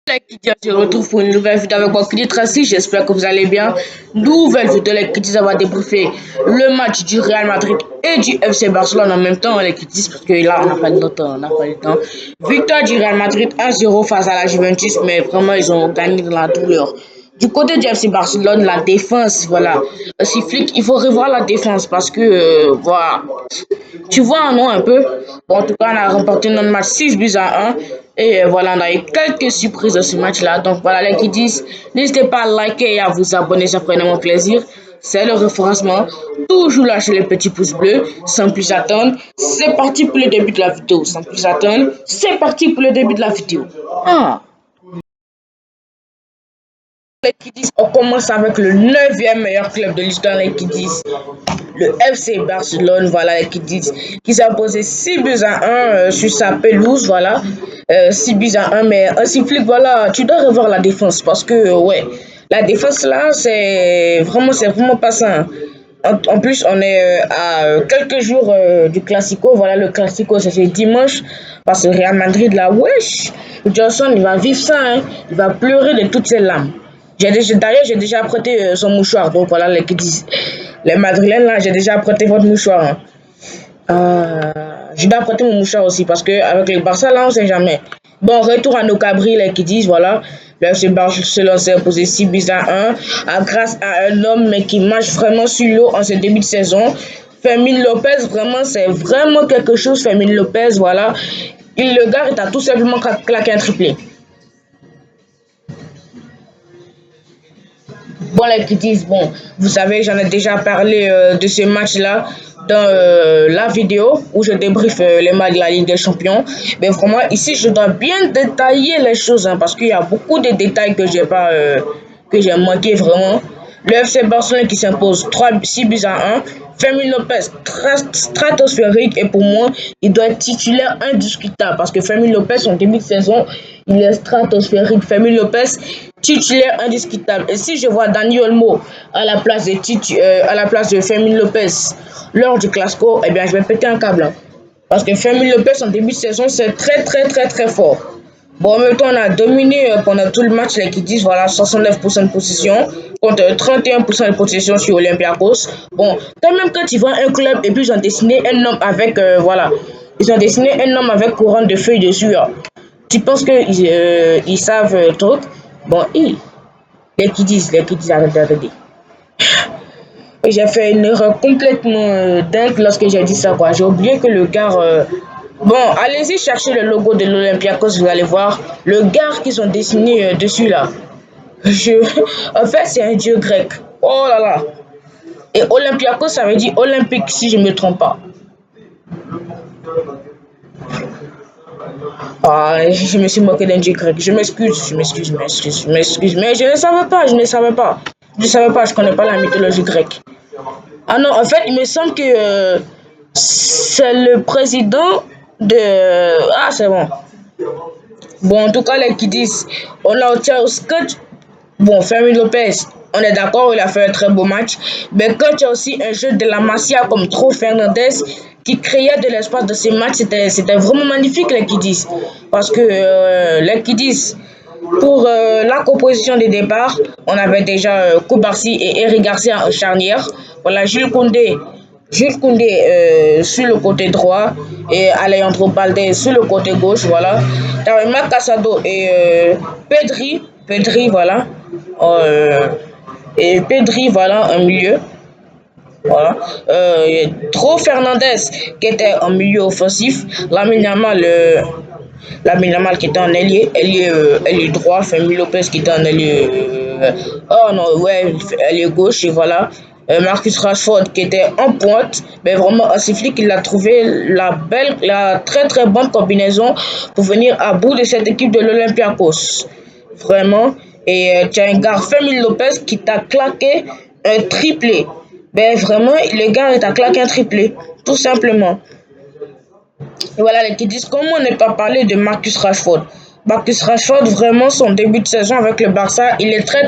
L'équipe se retrouve pour une nouvelle vidéo avec moi, Kidi Tracy. J'espère que vous allez bien. Nouvelle vidéo, l'équipe va débriefer le match du Real Madrid et du FC Barcelone en même temps. L'équipe parce que là, on n'a pas le temps. On n'a pas le temps. Victoire du Real Madrid 1-0 face à la Juventus, mais vraiment, ils ont gagné dans la douleur. Du côté du FC Barcelone, la défense, voilà. Si flic, il faut revoir la défense parce que, voilà. Tu vois, non, un peu. Bon, en tout cas, on a remporté notre match 6 buts à 1. Et voilà, on a eu quelques surprises dans ce match-là. Donc voilà, les qui disent, n'hésitez pas à liker et à vous abonner, ça ferait mon plaisir. C'est le référencement. Toujours lâcher les petits pouces bleus, sans plus attendre. C'est parti pour le début de la vidéo. Sans plus attendre, c'est parti pour le début de la vidéo. Ah. Les Kiddies, on commence avec le 9e meilleur club de l'histoire, les Kiddies. Le FC Barcelone, voilà, les Kiddies, qui s'est imposé 6 buts à 1 sur sa pelouse, voilà. 6 buts à 1, mais un sifflet, voilà, tu dois revoir la défense parce que, ouais, la défense là, c'est vraiment pas ça. Hein. En plus, on est à quelques jours du Classico. Voilà, le Classico, c'est dimanche. Parce que Real Madrid, là, wesh, Johnson, il va vivre ça. Hein. Il va pleurer de toutes ses larmes. D'ailleurs, j'ai déjà prêté son mouchoir. Donc voilà, les Madrilènes, là, j'ai déjà prêté votre mouchoir. Hein. Je dois prêter mon mouchoir aussi parce qu'avec les Barça, là, on sait jamais. Bon, retour à nos cabris, là, qui disent, voilà, le FC Barcelone s'est imposé 6 buts à 1 grâce à un homme mais qui marche vraiment sur l'eau en ce début de saison. Fermin Lopez, vraiment, c'est vraiment quelque chose. Fermin Lopez, voilà. Le gars, il a tout simplement claqué un triplé. Bon, les critiques, bon, vous savez, j'en ai déjà parlé de ce match-là dans la vidéo où je débriefe les matchs de la Ligue des Champions. Mais vraiment, ici, je dois bien détailler les choses hein, parce qu'il y a beaucoup de détails que j'ai pas, que j'ai manqué vraiment. Le FC Barcelone qui s'impose 6 buts à 1. Fermin Lopez, stratosphérique, et pour moi, il doit être titulaire indiscutable parce que Fermin Lopez, en début de saison, il est stratosphérique. Fermin Lopez, titulaire indiscutable. Et si je vois Dani Olmo à la place de Fermin Lopez lors du Classico, eh bien, je vais péter un câble. Hein. Parce que Fermin Lopez, en début de saison, c'est très fort. Bon, en même temps, on a dominé pendant tout le match, les qui disent, voilà, 69% de possession contre 31% de possession sur Olympiakos. Bon, quand même, quand tu vois un club et puis ils ont dessiné un homme avec, voilà, ils ont dessiné un homme avec couronne de feuilles dessus. Hein. Tu penses qu'ils ils savent truc? Bon, les qui disent, arrêtez. J'ai fait une erreur complètement dingue lorsque j'ai dit ça, quoi. J'ai oublié que le gars... Bon, allez-y chercher le logo de l'Olympiakos, vous allez voir. Le gars qu'ils ont dessiné dessus, là. Je... En fait, c'est un dieu grec. Oh là là. Et Olympiakos, ça veut dire olympique, si je ne me trompe pas. Ah, je me suis moqué d'un dieu grec. Je m'excuse, mais je ne savais pas, je ne savais pas. Je ne savais pas, je ne connais pas la mythologie grecque. Ah non, en fait, il me semble que c'est le président de... Ah, c'est bon. Bon, en tout cas, les qui disent, on a au sketch. Bon, Fermin Lopez, on est d'accord, il a fait un très beau match. Mais quand il y a aussi un jeu de la Masia comme Tro Fernandez qui créait de l'espace de ces matchs, c'était vraiment magnifique, les qui disent. Parce que les qui disent, pour la composition des départs, on avait déjà Koubarsi et Eric Garcia en charnière. Voilà, Jules Koundé sur le côté droit et Alejandro Balde sur le côté gauche. Voilà. T'avais Marc Casado et Pedri, voilà. Et Pedri, voilà, en milieu. Voilà. Tro Fernandez qui était en milieu offensif. Lamine Yamal qui était en ailier droit, Fermin Lopez qui était en ailier oh non ouais ailier gauche et voilà. Marcus Rashford qui était en pointe, mais vraiment un flic il a trouvé la très bonne combinaison pour venir à bout de cette équipe de l'Olympiakos. Vraiment. Et tu as un gars Fermin Lopez qui t'a claqué un triplé. Ben vraiment, le gars t'a claqué un triplé, tout simplement. Et voilà, les qui disent comment ne pas parler de Marcus Rashford. Marcus Rashford, vraiment, son début de saison avec le Barça, il est très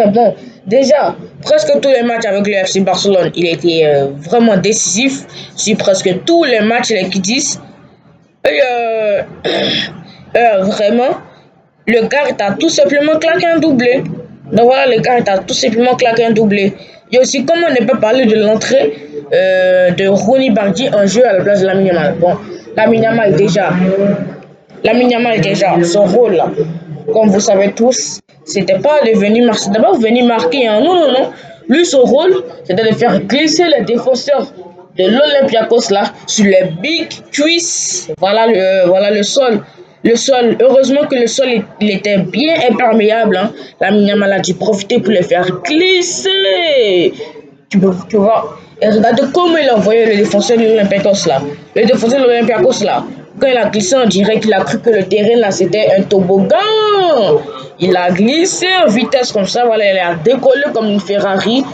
bon. Déjà, presque tous les matchs avec le FC Barcelone, il était vraiment décisif sur presque tous les matchs, les qui disent. Et vraiment, le gars t'a tout simplement claqué un doublé. Donc voilà, le gars t'a tout simplement claqué un doublé. Et aussi, comment ne pas parler de l'entrée de Ronny Bardi en jeu à la place de Lamine Yamal. Bon, Lamine Yamal déjà, son rôle là, comme vous savez tous, c'était pas de venir marquer, d'abord venir marquer, hein. Non, non, non. Lui, son rôle, c'était de faire glisser les défenseurs de l'Olympiakos là sur les big cuisses. Voilà le sol. Le sol, heureusement que le sol il était bien imperméable. Hein. Lamine Yamal a dû profiter pour les faire glisser. Tu vois, et regardez comment il a envoyé le défenseur de l'Olympiakos là. Le défenseur de l'Olympiakos là, quand il a glissé, on dirait qu'il a cru que le terrain là c'était un toboggan. Il a glissé en vitesse comme ça, voilà, il a décollé comme une Ferrari.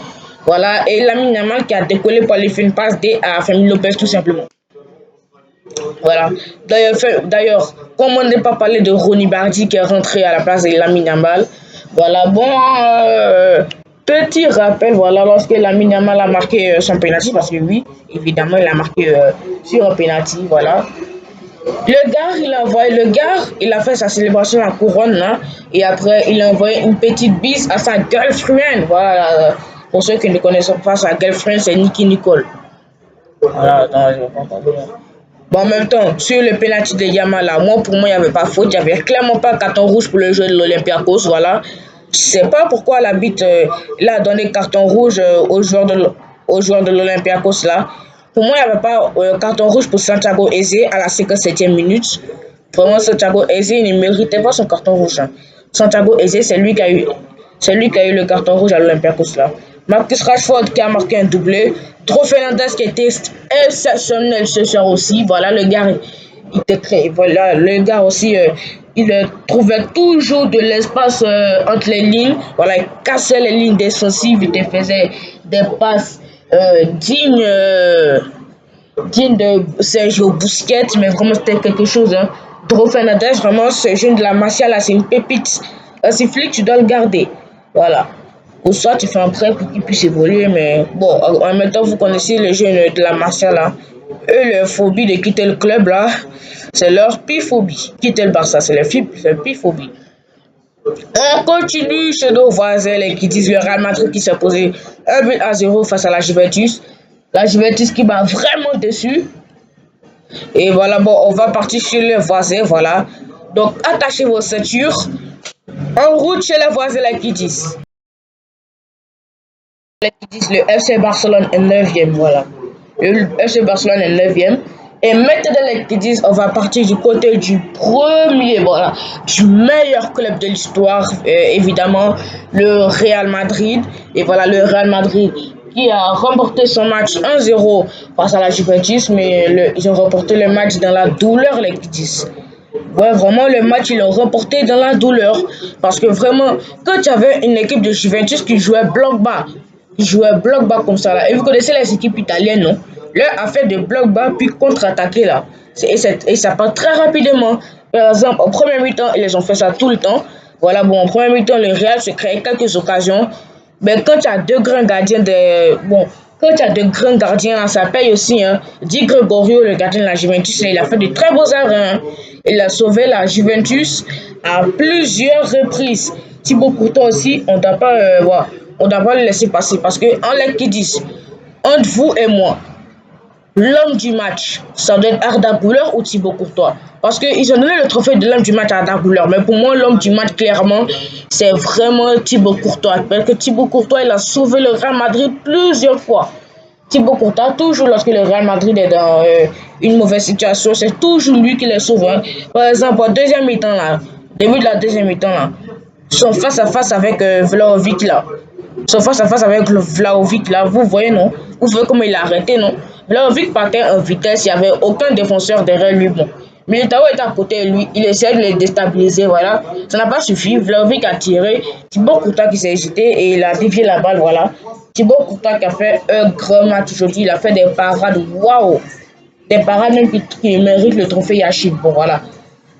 Voilà, et Lamine Yamal qui a décollé pour aller faire une passe D à Fermin Lopez tout simplement. Voilà. D'ailleurs, comment ne pas parler de Ronny Bardi qui est rentré à la place de Lamine Yamal. Voilà, bon, petit rappel, voilà, lorsque Lamine Yamal a marqué son penalty, parce que oui, évidemment, il a marqué sur un penalty, voilà. Le gars, il a fait sa célébration à couronne, là, et après, il a envoyé une petite bise à sa girlfriend, voilà. Pour ceux qui ne connaissent pas sa girlfriend, c'est Nicky Nicole. Voilà, attends, je vais pas entendre. Bon, en même temps, sur le penalty de Yamal, là, pour moi, il n'y avait pas faute. Il n'y avait clairement pas carton rouge pour le jeu de l'Olympiakos. Voilà. Je ne sais pas pourquoi l'arbitre il a donné carton rouge aux joueurs de l'Olympiakos. Là. Pour moi, il n'y avait pas carton rouge pour Santiago Eze à la 57e minute. Vraiment, Santiago Eze il ne méritait pas son carton rouge. Hein. Santiago Eze, c'est lui qui a eu le carton rouge à l'Olympiakos. Là. Marcus Rashford qui a marqué un doublé. Dro Fernandez qui était exceptionnel ce soir aussi. Voilà, le gars, il était très. Voilà, le gars aussi, il trouvait toujours de l'espace entre les lignes. Voilà, il cassait les lignes défensives. Il te faisait des passes dignes de Sergio Busquets. Mais vraiment, c'était quelque chose. Hein. Dro Fernandez, vraiment, ce jeune de la Masia là, c'est une pépite. Si flic, tu dois le garder. Voilà. Ou soit tu fais un prêt pour qu'il puisse évoluer, mais bon, en même temps, vous connaissez les jeunes de la Masia là. Eux, leur phobie de quitter le club là, c'est leur pire phobie. Quitter le Barça, c'est leur pire phobie. On continue chez nos voisins qui disent le Real Madrid qui s'est posé 1-0 face à la Juventus. La Juventus qui m'a vraiment déçu. Et voilà, bon, on va partir chez les voisins, voilà. Donc, attachez vos ceintures. En route chez les voisins qui disent. Le FC Barcelone est 9e, voilà. Le FC Barcelone est 9e. Et maintenant, qui disent on va partir du côté du premier, voilà, du meilleur club de l'histoire, évidemment, le Real Madrid. Et voilà, le Real Madrid qui a remporté son match 1-0 face à la Juventus, mais ils ont remporté le match dans la douleur, les Kiddies. Ouais, vraiment, le match, ils l'ont remporté dans la douleur. Parce que vraiment, quand tu avais une équipe de Juventus qui jouait bloc bas, comme ça là. Et vous connaissez les équipes italiennes, non? Leur a fait des blocs bas puis contre-attaquer là. Et ça part très rapidement. Par exemple, en premier mi-temps, ils ont fait ça tout le temps. Voilà, bon, en premier mi-temps, le Real se crée quelques occasions. Mais quand tu as deux grands gardiens là, ça paye aussi. Hein. Di Gregorio, le gardien de la Juventus, il a fait de très beaux arrêts. Hein. Il a sauvé la Juventus à plusieurs reprises. Thibaut Courtois aussi, on ne doit pas le laisser passer parce que en l'air qui disent entre vous et moi, l'homme du match, ça doit être Arda Güler ou Thibaut Courtois. Parce qu'ils ont donné le trophée de l'homme du match à Arda Güler. Mais pour moi, l'homme du match, clairement, c'est vraiment Thibaut Courtois. Parce que Thibaut Courtois, il a sauvé le Real Madrid plusieurs fois. Thibaut Courtois, toujours lorsque le Real Madrid est dans une mauvaise situation, c'est toujours lui qui les sauve. Hein. Par exemple, au deuxième mi-temps, là, début de la deuxième mi-temps, là, son face-à-face avec Vlahovic, là. Son face-à-face avec Vlahovic, là, vous voyez, non? Vous voyez comment il a arrêté, non? Vlahovic partait en vitesse, il n'y avait aucun défenseur derrière lui. Bon. Militao était à côté de lui, il essayait de les déstabiliser, voilà. Ça n'a pas suffi, Vlahovic a tiré, Thibaut Courtois qui s'est jeté et il a dévié la balle, voilà. Thibaut Courtois qui a fait un grand match aujourd'hui, il a fait des parades, waouh! Des parades même qui méritent le trophée Yachid, bon voilà.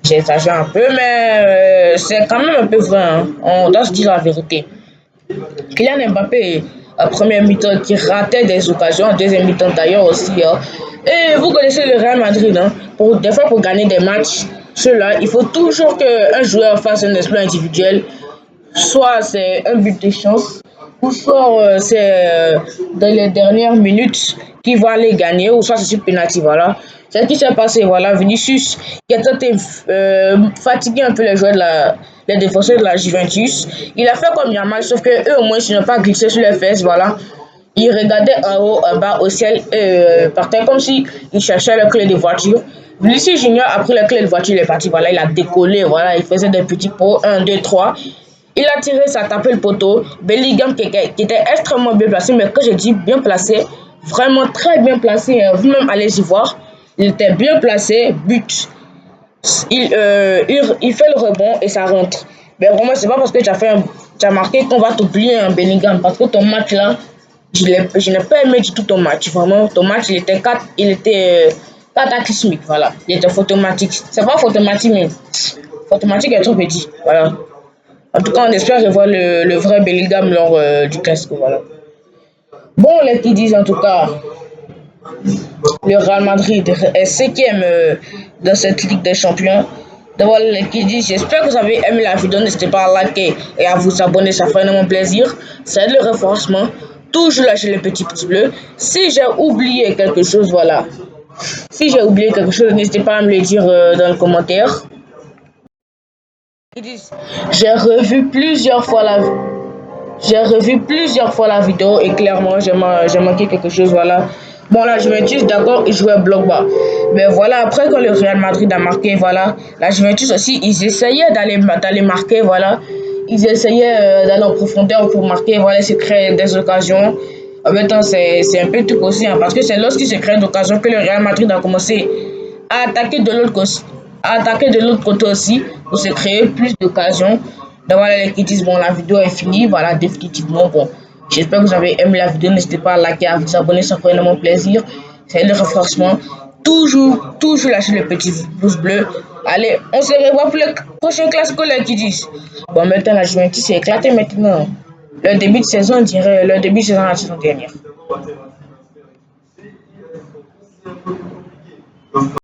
J'exagère un peu, mais c'est quand même un peu vrai, hein. On doit se dire la vérité. Kylian Mbappé, à première mi-temps, qui ratait des occasions, en deuxième mi-temps d'ailleurs aussi. Hein. Et vous connaissez le Real Madrid, hein. Des fois, pour gagner des matchs, cela, il faut toujours qu'un joueur fasse un exploit individuel. Soit c'est un but de chance, ou soit c'est dans les dernières minutes qu'il va aller gagner, ou soit c'est sur penalty, voilà. C'est ce qui s'est passé, voilà. Vinicius, qui a tenté fatiguer un peu les défenseurs de la Juventus. Il a fait comme Yamal, sauf que eux, au moins, ils n'ont pas glissé sur les fesses, voilà. Il regardait en haut, en bas, au ciel, par terre, comme si il cherchait la clé de voiture. Vinicius Junior a pris la clé de voiture, il est parti, voilà, il a décollé, voilà, il faisait des petits pots, un, 2, 3. Il a tiré, ça a tapé le poteau. Bellingham qui était extrêmement bien placé, mais quand je dis bien placé, vraiment très bien placé, vous-même allez y voir. Il était bien placé, but. Il fait le rebond et ça rentre. Mais vraiment, c'est pas parce que tu as marqué qu'on va t'oublier un Bellingham. Parce que ton match là, je n'ai pas aimé du tout ton match. Vraiment, ton match, il était cataclysmique. Voilà. Il était photomatique. C'est pas photomatique, mais photomatique est trop petit. Voilà. En tout cas, on espère revoir le vrai Bellingham lors du Classico. Voilà. Bon, les qui disent en tout cas, le Real Madrid est cinquième dans cette Ligue des Champions. D'abord, les qui disent, j'espère que vous avez aimé la vidéo. N'hésitez pas à liker et à vous abonner, ça ferait énormément plaisir. C'est le renforcement. Toujours lâcher les petits pouces bleus. Si j'ai oublié quelque chose, voilà. Si j'ai oublié quelque chose, n'hésitez pas à me le dire dans le commentaire. Ils disent, j'ai revu plusieurs fois la vidéo et clairement j'ai manqué quelque chose, voilà. Bon la Juventus d'accord ils jouaient bloc bas. Mais voilà après quand le Real Madrid a marqué voilà, la Juventus aussi ils essayaient d'aller marquer voilà. Ils essayaient d'aller en profondeur pour marquer voilà, se créer des occasions. En même temps c'est un peu tout aussi hein, parce que c'est lorsqu'il se crée d'occasions que le Real Madrid a commencé à attaquer de l'autre côté aussi pour se créer plus d'occasions. Donc voilà les critiques, bon la vidéo est finie, voilà définitivement bon. J'espère que vous avez aimé la vidéo, n'hésitez pas à liker, à vous abonner, ça ferait énormément plaisir. C'est le renforcement. Toujours lâcher le petit pouce bleu. Allez, on se revoit pour le prochain classico les critiques. Bon maintenant la Juventus est éclatée maintenant. Le début de saison, on dirait le début de saison la saison dernière.